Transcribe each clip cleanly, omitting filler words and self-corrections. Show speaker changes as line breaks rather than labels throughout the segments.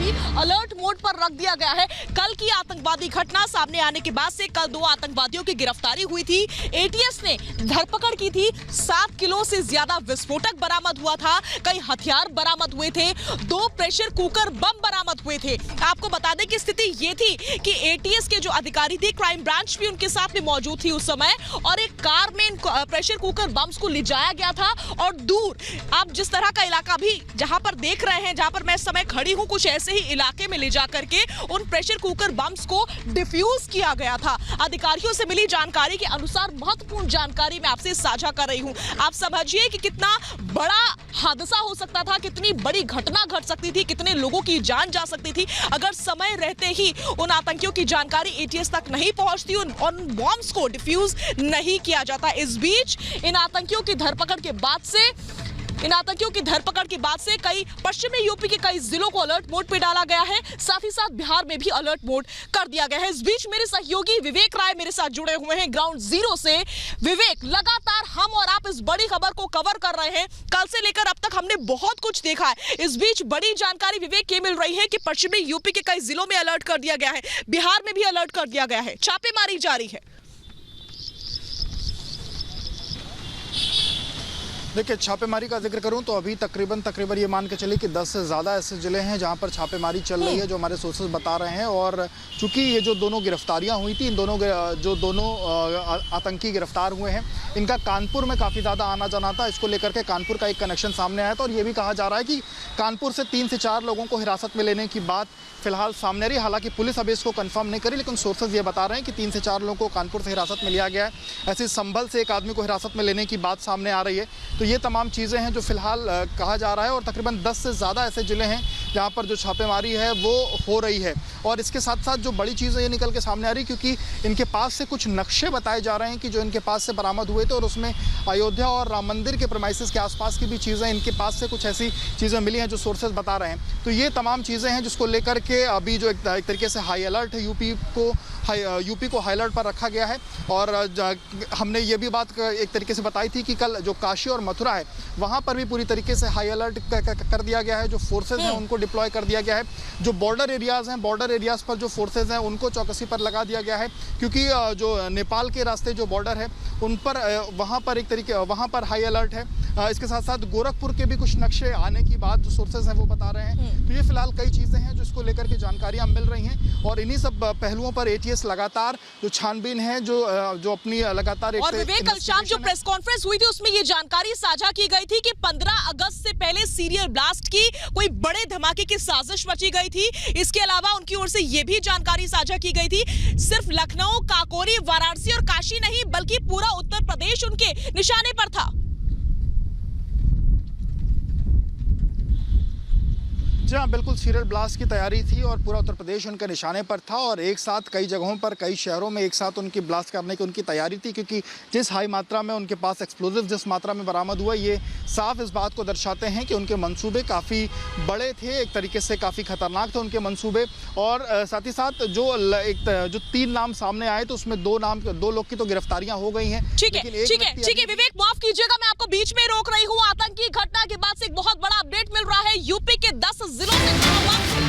भी alert mode पर रख दिया गया है। कल की आतंकवादी घटना सामने आने के बाद से कल 2 आतंकवादियों की गिरफ्तारी हुई थी। एटीएस ने धरपकड़ की थी। 7 किलो से ज्यादा विस्फोटक बरामद हुआ था, कई हथियार बरामद हुए थे, 2 प्रेशर कुकर बम बरामद हुए थे। आपको बता दें कि स्थिति ये थी कि एटीएस के जो अधिकारी थे, क्राइम ब्रांच भी उनके साथ में मौजूद थी उस समय, और एक कार में प्रेशर कुकर बम्स को ले जाया गया था। और दूर आप जिस तरह का इलाका भी जहां पर देख रहे हैं, जहां पर मैं इस समय खड़ी हूं, कुछ ऐसे ही इलाके में ले जाकर के उन प्रेशर कुकर बम्स को डिफ्यूज किया गया था। अधिकारियों से मिली जानकारी के अनुसार महत्वपूर्ण जानकारी मैं आपसे साझा कर रही हूं। आप समझिए कि कितना बड़ा हादसा हो सकता था, कितनी बड़ी घटना घट सकती थी, कितने लोगों की जान जा सकती थी अगर समय रहते ही उन आतंकियों की जानकारी एटीएस तक नहीं पहुंचती, उन बॉम्ब्स को डिफ्यूज नहीं किया जाता। इस बीच इन आतंकियों की धरपकड़ के बाद से कई पश्चिमी यूपी के कई जिलों को अलर्ट मोड पे डाला गया है। साथ ही साथ बिहार में भी अलर्ट मोड कर दिया गया है। इस बीच मेरे सहयोगी विवेक राय मेरे साथ जुड़े हुए हैं ग्राउंड जीरो से। विवेक, लगातार हम और आप इस बड़ी खबर को कवर कर रहे हैं। कल से लेकर अब तक हमने बहुत कुछ देखा है। इस बीच बड़ी जानकारी विवेक ये मिल रही है कि पश्चिमी यूपी के कई जिलों में अलर्ट कर दिया गया है, बिहार में भी अलर्ट कर दिया गया है, छापेमारी जारी है।
देखिए, छापेमारी का जिक्र करूं तो अभी तकरीबन ये मान के चलिए कि 10 से ज़्यादा ऐसे ज़िले हैं जहां पर छापेमारी चल रही है, जो हमारे सोर्सेज बता रहे हैं। और चूंकि ये जो दोनों गिरफ्तारियां हुई थी, इन दोनों आतंकी गिरफ्तार हुए हैं, इनका कानपुर में काफ़ी ज़्यादा आना जाना था। इसको लेकर के कानपुर का एक कनेक्शन सामने आया था, और ये भी कहा जा रहा है कि कानपुर से 3 से 4 लोगों को हिरासत में लेने की बात फिलहाल सामने आ रही है। हालांकि पुलिस अभी इसको कंफर्म नहीं करी, लेकिन सोर्सेज ये बता रहे हैं कि 3 से 4 लोगों को कानपुर से हिरासत में लिया गया है। ऐसे संभल से एक आदमी को हिरासत में लेने की बात सामने आ रही है। तो ये तमाम चीज़ें हैं जो फिलहाल कहा जा रहा है, और तकरीबन 10 से ज़्यादा ऐसे ज़िले हैं जहाँ पर जो छापेमारी है वो हो रही है। और इसके साथ साथ जो बड़ी चीज़ें ये निकल के सामने आ रही, क्योंकि इनके पास से कुछ नक्शे बताए जा रहे हैं कि जो इनके पास से बरामद हुए थे, और उसमें अयोध्या और राम मंदिर के प्रेमाइसेस के आसपास की भी चीज़ें, इनके पास से कुछ ऐसी चीज़ें मिली हैं जो सोर्सेज बता रहे हैं। तो ये तमाम चीज़ें हैं जिसको लेकर के अभी जो एक तरीके से हाई अलर्ट है, यूपी को हाई अलर्ट पर रखा गया है। और हमने ये भी बात एक तरीके से बताई थी कि कल जो काशी और मथुरा है, वहाँ पर भी पूरी तरीके से हाई अलर्ट कर दिया गया है। जो फोर्सेज हैं उनको डिप्लॉय कर दिया गया है। जो बॉर्डर एरियाज़ हैं, बॉर्डर एरियाज़ पर जो फोर्सेज हैं उनको चौकसी पर लगा दिया गया है, क्योंकि जो नेपाल के रास्ते जो बॉर्डर है उन पर वहाँ पर हाई अलर्ट है। इसके साथ साथ गोरखपुर के भी कुछ नक्शे आने की बात जो सोर्सेज हैं वो बता रहे हैं। तो ये फिलहाल कई चीज़ें हैं जिसको लेकर के जानकारियाँ मिल रही हैं, और इन्हीं सब पहलुओं पर एटीएस लगातार जो छानबीन है, जो अपनी लगातार
और विवेक, कल शाम जो प्रेस कॉन्फ्रेंस हुई थी उसमें ये जानकारी साझा की गई थी कि 15 अगस्त से पहले सीरियल ब्लास्ट की कोई बड़े धमाके की साजिश रची गई थी। इसके अलावा उनकी ओर से ये भी जानकारी साझा की गई थी, सिर्फ लखनऊ, काकोरी, वाराणसी और काशी नहीं, बल्कि पूरा उत्तर प्रदेश उनके निशाने पर था।
जी हाँ, बिल्कुल सीरियल ब्लास्ट की तैयारी थी, और पूरा उत्तर प्रदेश उनके निशाने पर था, और एक साथ कई जगहों पर, कई शहरों में एक साथ उनकी ब्लास्ट करने की उनकी तैयारी थी। क्योंकि जिस हाई मात्रा में उनके पास एक्सप्लोजिव जिस मात्रा में बरामद हुआ, ये साफ इस बात को दर्शाते हैं कि उनके मंसूबे काफ़ी बड़े थे, एक तरीके से काफ़ी खतरनाक थे उनके मंसूबे। और साथ ही साथ जो 3 नाम सामने आए, तो उसमें 2 लोग की तो गिरफ्तारियां हो गई हैं।
ठीक है विवेक, माफ कीजिएगा, मैं आपको बीच में रोक रही हूँ। आतंकी घटना के बाद से एक बहुत बड़ा अपडेट मिल रहा है। यूपी के 10 जिलों में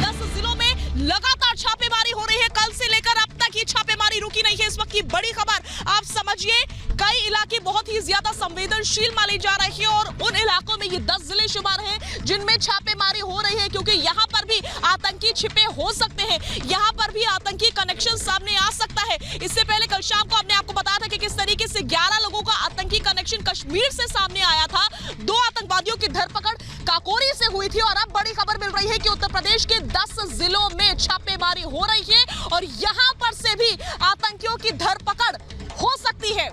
10 जिलों में लगातार छापेमारी हो रही है। कल से लेकर अब तक ये छापेमारी रुकी नहीं है। इस वक्त की बड़ी खबर आप समझिए, कई इलाके बहुत ही ज्यादा संवेदनशील माने जा रहे हैं, और उन इलाकों में ये 10 जिले शुमार हैं जिनमें छापेमारी हो रही है, क्योंकि यहाँ पर भी आतंकी छिपे हो सकते हैं, यहाँ पर भी आतंकी कनेक्शन सामने आ सकता है। इससे पहले कल शाम को हमने आपको बताया था कि किस तरीके से 11 लोगों का आतंकी कनेक्शन कश्मीर से सामने आया था। 2 आतंकवादियों की धरपकड़ काकोरी से हुई थी, और अब बड़ी खबर मिल रही है कि उत्तर प्रदेश के 10 जिलों में छापेमारी हो रही है, और यहां पर से भी आतंकियों की धरपकड़ हो सकती है।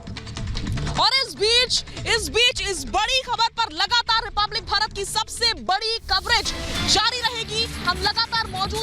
और इस बीच इस बड़ी खबर पर लगातार रिपब्लिक भारत की सबसे बड़ी कवरेज जारी रहेगी। हम लगातार मौजूद